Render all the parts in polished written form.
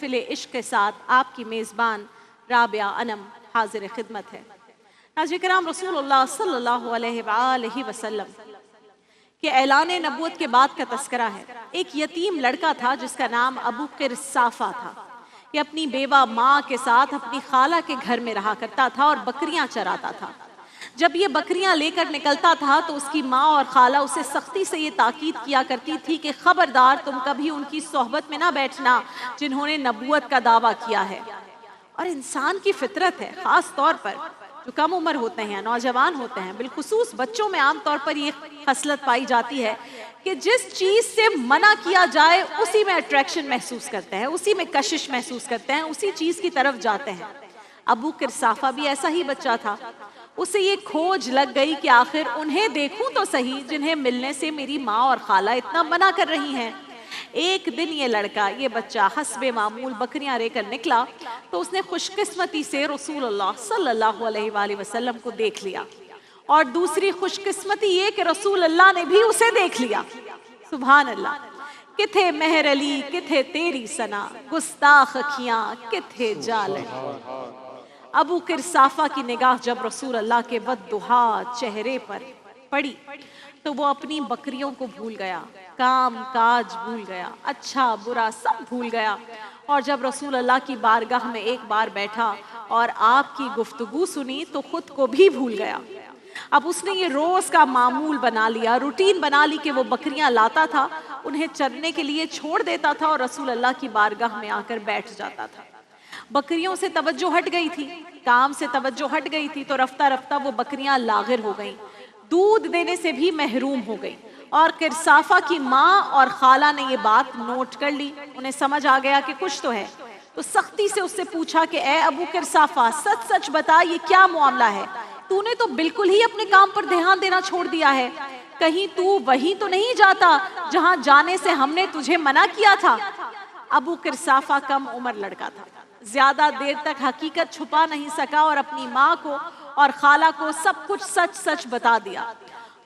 محفل عشق کے ساتھ آپ کی میزبان رابعہ انم حاضر خدمت ہے۔ ناظرین کرام، رسول اللہ صلی اللہ علیہ وآلہ وسلم کہ اعلان نبوت کے بعد کا تذکرہ ہے۔ ایک یتیم لڑکا تھا جس کا نام ابو قرصافہ تھا۔ یہ اپنی بیوہ ماں کے ساتھ اپنی خالہ کے گھر میں رہا کرتا تھا اور بکریاں چراتا تھا۔ جب یہ بکریاں لے کر نکلتا تھا تو اس کی ماں اور خالہ اسے سختی سے یہ تاکید کیا کرتی تھی کہ خبردار تم کبھی ان کی صحبت میں نہ بیٹھنا جنہوں نے نبوت کا دعویٰ کیا ہے۔ اور انسان کی فطرت ہے، خاص طور پر جو کم عمر ہوتے ہیں، نوجوان ہوتے ہیں، بالخصوص بچوں میں عام طور پر یہ خصلت پائی جاتی ہے کہ جس چیز سے منع کیا جائے اسی میں اٹریکشن محسوس کرتے ہیں، اسی میں کشش محسوس کرتے ہیں، اسی چیز کی طرف جاتے ہیں۔ ابو قرصافہ بھی ایسا ہی بچہ تھا۔ اسے یہ کھوج لگ گئی کہ آخر انہیں دیکھوں تو صحیح جنہیں ملنے سے میری ماں اور خالہ اتنا منع کر رہی ہیں۔ ایک دن یہ لڑکا، یہ بچہ حسب معمول بکریاں لے کر نکلا تو اس نے خوش قسمتی سے رسول اللہ صلی اللہ علیہ وآلہ وسلم کو دیکھ لیا، اور دوسری خوش قسمتی یہ کہ رسول اللہ نے بھی اسے دیکھ لیا۔ سبحان اللہ۔ کتھے مہر علی کتھے تیری ثنا، گستاخ اکھیاں کتھے جال۔ ابو قرصافہ کی نگاہ جب رسول اللہ کے والضحیٰ چہرے پر پڑی تو وہ اپنی بکریوں کو بھول گیا، کام کاج بھول گیا، اچھا برا سب بھول گیا، اور جب رسول اللہ کی بارگاہ میں ایک بار بیٹھا اور آپ کی گفتگو سنی تو خود کو بھی بھول گیا۔ اب اس نے یہ روز کا معمول بنا لیا، روٹین بنا لی کہ وہ بکریاں لاتا تھا، انہیں چرنے کے لیے چھوڑ دیتا تھا اور رسول اللہ کی بارگاہ میں آ کر بیٹھ جاتا تھا۔ بکریوں سے توجہ ہٹ گئی تھی، کام سے توجہ ہٹ گئی تھی، تو رفتہ رفتہ وہ بکریاں لاغر ہو گئیں، دودھ دینے سے بھی محروم ہو گئی۔ اور قرصافہ کی ماں اور خالہ نے یہ بات نوٹ کر لی، انہیں سمجھ آ گیا کہ کچھ تو ہے، تو سختی سے اس سے پوچھا کہ اے ابو قرصافہ، سچ سچ بتا یہ کیا معاملہ ہے؟ تو نے تو بالکل ہی اپنے کام پر دھیان دینا چھوڑ دیا ہے، کہیں تو وہیں تو نہیں جاتا جہاں جانے سے ہم نے تجھے منع کیا تھا؟ ابو قرصافہ کم عمر لڑکا تھا، زیادہ دیر تک حقیقت چھپا نہیں سکا اور اپنی ماں کو اور خالہ کو سب کچھ سچ سچ بتا دیا۔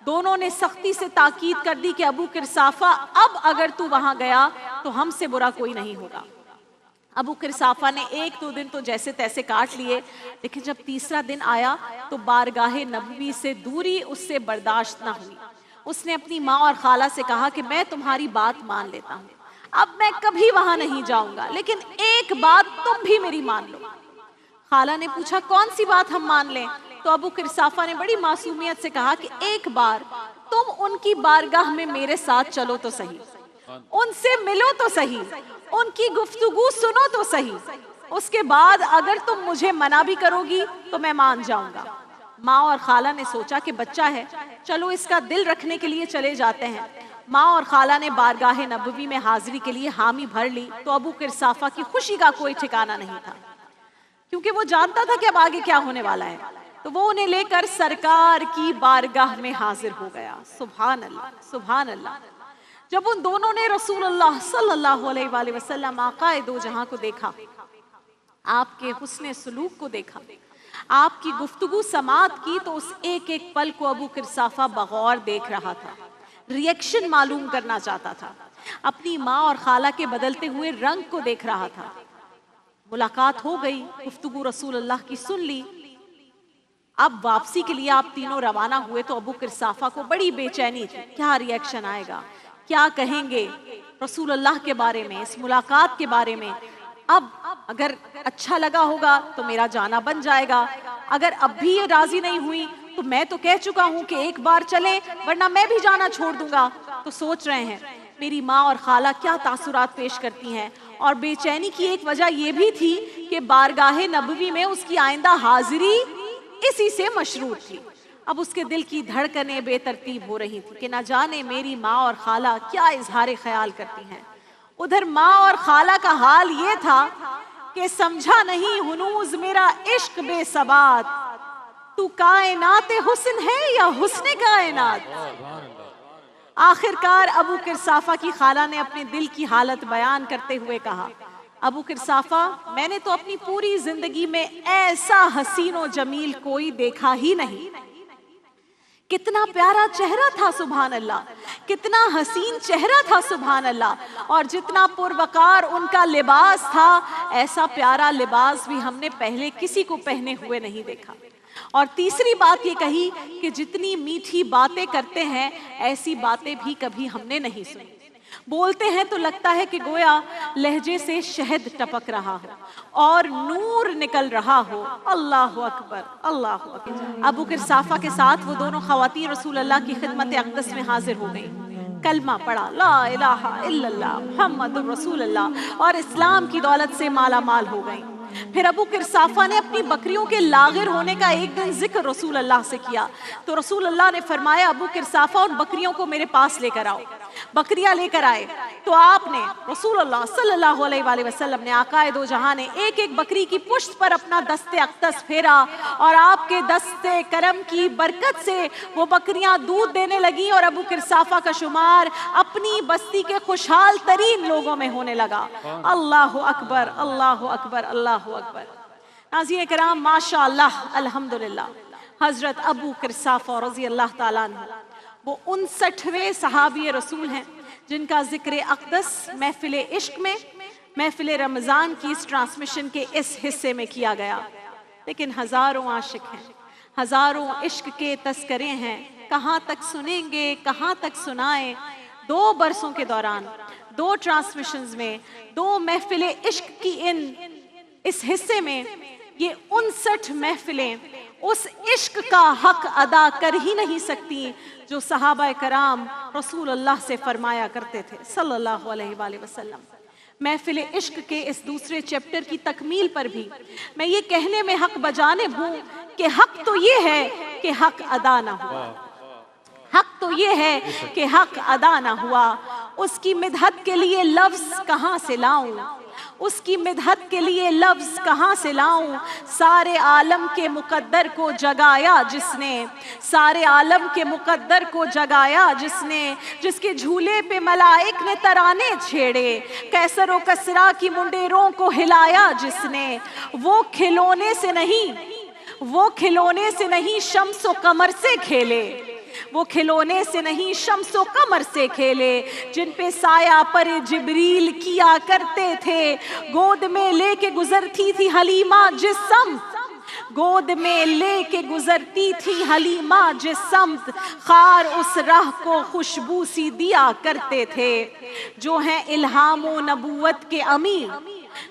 دونوں نے سختی سے تاکید کر دی کہ ابو قرصافہ اب اگر تو وہاں گیا تو ہم سے برا کوئی نہیں ہوگا۔ ابو قرصافہ نے ایک دو دن تو جیسے تیسے کاٹ لیے، لیکن جب تیسرا دن آیا تو بارگاہ نبوی سے دوری اس سے برداشت نہ ہوئی۔ اس نے اپنی ماں اور خالہ سے کہا کہ میں تمہاری بات مان لیتا ہوں، اب میں کبھی وہاں نہیں جاؤں گا، لیکن ایک بات تم بھی میری مان لو۔ خالہ نے پوچھا کون سی بات ہم مان لیں؟ تو ابو قرصافہ نے بڑی معصومیت سے کہا کہ ایک بار تم ان کی بارگاہ میں میرے ساتھ چلو تو صحیح، ان سے ملو تو صحیح، ان کی گفتگو سنو تو صحیح، اس کے بعد اگر تم مجھے منع بھی کرو گی تو میں مان جاؤں گا۔ ماں اور خالہ نے سوچا کہ بچہ ہے، چلو اس کا دل رکھنے کے لیے چلے جاتے ہیں۔ ماں اور خالہ نے بارگاہ نبوی میں حاضری کے لیے حامی بھر لی تو ابو قرصافہ کی خوشی کا کوئی ٹھکانہ نہیں تھا، کیونکہ وہ جانتا تھا کہ اب آگے کیا ہونے والا ہے، تو وہ انہیں لے کر سرکار کی بارگاہ میں حاضر ہو گیا۔ سبحان اللہ، سبحان اللہ۔ جب ان دونوں نے رسول اللہ صلی اللہ علیہ وآلہ وسلم آقا دو جہاں کو دیکھا، آپ کے حسن سلوک کو دیکھا، آپ کی گفتگو سماعت کی، تو اس ایک ایک پل کو ابو قرصافہ بغور دیکھ رہا تھا، ریئیکشن معلوم کرنا چاہتا تھا، اپنی ماں اور خالہ کے بدلتے ہوئے رنگ کو دیکھ رہا تھا۔ ملاقات ہو گئی، گفتگو رسول اللہ کی سن لی، اب واپسی کے لیے آپ تینوں روانہ ہوئے تو ابو قرصافہ کو بڑی بے چینی تھی، کیا ریئیکشن آئے گا، کیا کہیں گے رسول اللہ کے بارے میں، اس ملاقات کے بارے میں۔ اب اگر اچھا لگا ہوگا تو میرا جانا بن جائے گا، اگر اب بھی یہ راضی نہیں ہوئی تو میں تو کہہ چکا ہوں کہ ایک بار چلیں ورنہ میں بھی جانا چھوڑ دوں گا۔ تو سوچ رہے ہیں میری ماں اور خالہ کیا تاثرات پیش کرتی ہیں، اور بے چینی کی ایک وجہ یہ بھی تھی کہ بارگاہ نبوی میں اس کی آئندہ حاضری اسی سے مشروط تھی۔ اب اس کے دل کی دھڑکنیں بے ترتیب ہو رہی تھی کہ نہ جانے میری ماں اور خالہ کیا اظہار خیال کرتی ہیں۔ ادھر ماں اور خالہ کا حال یہ تھا کہ سمجھا نہیں ہنوز میرا عشق بے ثبات، تو کائنات حسن ہے یا حسن کائنات۔ آخر کار ابو قرصافہ کی خالہ نے اپنے دل کی حالت بیان کرتے ہوئے کہا، ابو قرصافہ، میں نے تو اپنی پوری زندگی میں ایسا حسین و جمیل کوئی دیکھا ہی نہیں کتنا پیارا چہرہ تھا سبحان اللہ، کتنا حسین چہرہ تھا سبحان اللہ، اور جتنا پروقار ان کا لباس تھا، ایسا پیارا لباس بھی ہم نے پہلے کسی کو پہنے ہوئے نہیں دیکھا۔ اور تیسری بات یہ کہی کہ جتنی میٹھی باتیں کرتے ہیں ایسی باتیں بھی کبھی ہم نے نہیں سنی۔ بولتے ہیں تو لگتا ہے کہ گویا لہجے سے شہد ٹپک رہا ہو اور نور نکل رہا ہو۔ اللہ اکبر، اللہ اکبر۔ ابو قرصافہ کے ساتھ وہ دونوں خواتین رسول اللہ کی خدمت اقدس میں حاضر ہو گئیں، کلمہ پڑھا، لا الہ الا اللہ محمد رسول اللہ، اور اسلام کی دولت سے مالا مال ہو گئیں۔ پھر ابو قرصافہ نے اپنی بکریوں کے لاغر ہونے کا ایک دن ذکر رسول اللہ سے کیا، تو رسول اللہ نے فرمایا ابو قرصافہ ان بکریوں کو میرے پاس لے کر آؤ۔ بکریاں لے کر آئے تو آپ نے رسول اللہ صلی اللہ علیہ وآلہ وسلم نے آقا دو جہاں نے ایک ایک بکری کی پشت پر اپنا دست اقدس پھیرا، اور آپ کے دست کرم کی برکت سے وہ بکریاں دودھ دینے لگیں، اور ابو قرصافہ کا شمار اپنی بستی کے خوشحال ترین لوگوں میں ہونے لگا۔ اللہ اکبر، اللہ اکبر، اللہ اکبر۔ ناظرین کرام، ماشاء اللہ، الحمدللہ، حضرت ابو قرصافہ رضی اللہ تعالیٰ عنہ وہ 59ویں صحابی رسول ہیں جن کا ذکر اقدس محفل عشق میں، محفل رمضان کی اس ٹرانسمیشن کے اس حصے میں کیا گیا۔ لیکن ہزاروں عاشق ہیں، ہزاروں عشق کے تذکرے ہیں، کہاں تک سنیں گے، کہاں تک سنائیں۔ 2 برسوں کے دوران 2 ٹرانسمیشنز میں 2 محفل عشق کی اس حصے میں یہ 59 محفلیں اس عشق کا حق ادا کر ہی نہیں سکتی جو صحابہ کرام رسول اللہ سے فرمایا کرتے تھے صلی اللہ علیہ وآلہ وسلم۔ محفل عشق کے اس دوسرے چیپٹر کی تکمیل پر بھی میں یہ کہنے میں حق بجانب ہوں کہ حق تو یہ ہے کہ حق ادا نہ ہوا، حق تو یہ ہے کہ حق ادا نہ ہوا۔ اس کی مدحت کے لیے لفظ کہاں سے لاؤں، اس کی مدحت کے لیے لفظ کہاں سے لاؤں۔ سارے عالم کے مقدر کو جگایا جس نے، سارے عالم کے مقدر کو جگایا جس نے، جس کے جھولے پہ ملائک نے ترانے چھیڑے، قیصر و کسریٰ کی منڈیروں کو ہلایا جس نے، وہ کھلونے سے نہیں شمس و قمر سے کھیلے، وہ کھلونے سے نہیں شمس و قمر سے کھیلے، جن پہ سایہ پر جبریل کیا کرتے تھے، گود میں لے کے گزرتی تھی حلیمہ جس سمت، گود میں لے کے گزرتی تھی حلیمہ جس سمت، خار اس راہ کو خوشبو سی دیا کرتے تھے، جو ہیں الہام و نبوت کے امی،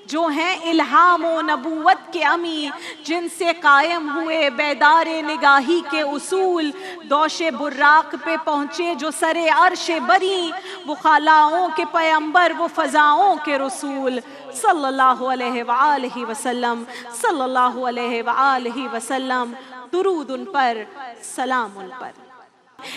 جو ہیں الہام و نبوت کے امی، جن سے قائم ہوئے بیدار نگاہی کے اصول، دوش براق پہ پہنچے جو سر عرش بری، وہ خلاؤں کے پیمبر، وہ فضاؤں کے رسول، صلی اللہ علیہ وآلہ وسلم، صلی اللہ علیہ وآلہ وسلم۔ درود ان پر، سلام ان پر۔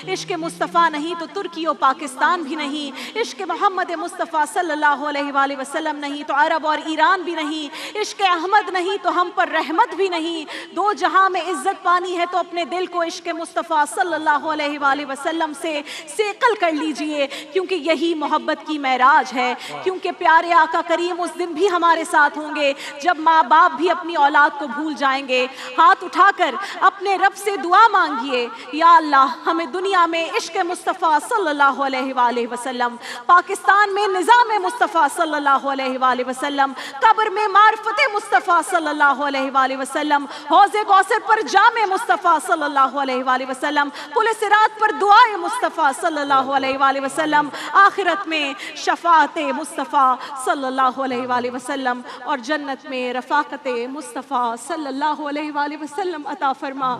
عشق مصطفیٰ نہیں تو ترکی و پاکستان بھی نہیں، عشق محمد مصطفیٰ صلی اللہ علیہ وآلہ وسلم نہیں تو عرب اور ایران بھی نہیں، عشق احمد نہیں تو ہم پر رحمت بھی نہیں۔ 2 جہاں میں عزت پانی ہے تو اپنے دل کو عشق مصطفیٰ صلی اللہ علیہ وآلہ وسلم سے سیقل کر لیجئے، کیونکہ یہی محبت کی معراج ہے، کیونکہ پیارے آقا کریم اس دن بھی ہمارے ساتھ ہوں گے جب ماں باپ بھی اپنی اولاد کو بھول جائیں گے۔ ہاتھ اٹھا کر اپنے رب سے دعا مانگیے، یا اللہ ہمیں دنیا میں عشق مصطفیٰ صلی اللہ علیہ وآلہ وسلم، پاکستان میں نظام مصطفیٰ صلی اللہ علیہ وآلہ وسلم، قبر میں معرفت مصطفیٰ صلی اللہ علیہ وآلہ وسلم، حوض کوثر پر جام مصطفیٰ صلی اللہ علیہ وآلہ وسلم، پل صراط پر دعائے مصطفیٰ صلی اللہ علیہ وآلہ وسلم، آخرت میں شفاعت مصطفیٰ صلی اللہ علیہ وآلہ وسلم، اور جنت میں رفاقت مصطفیٰ صلی اللہ علیہ وآلہ وسلم عطا فرما،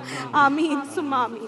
آمین ثم آمین۔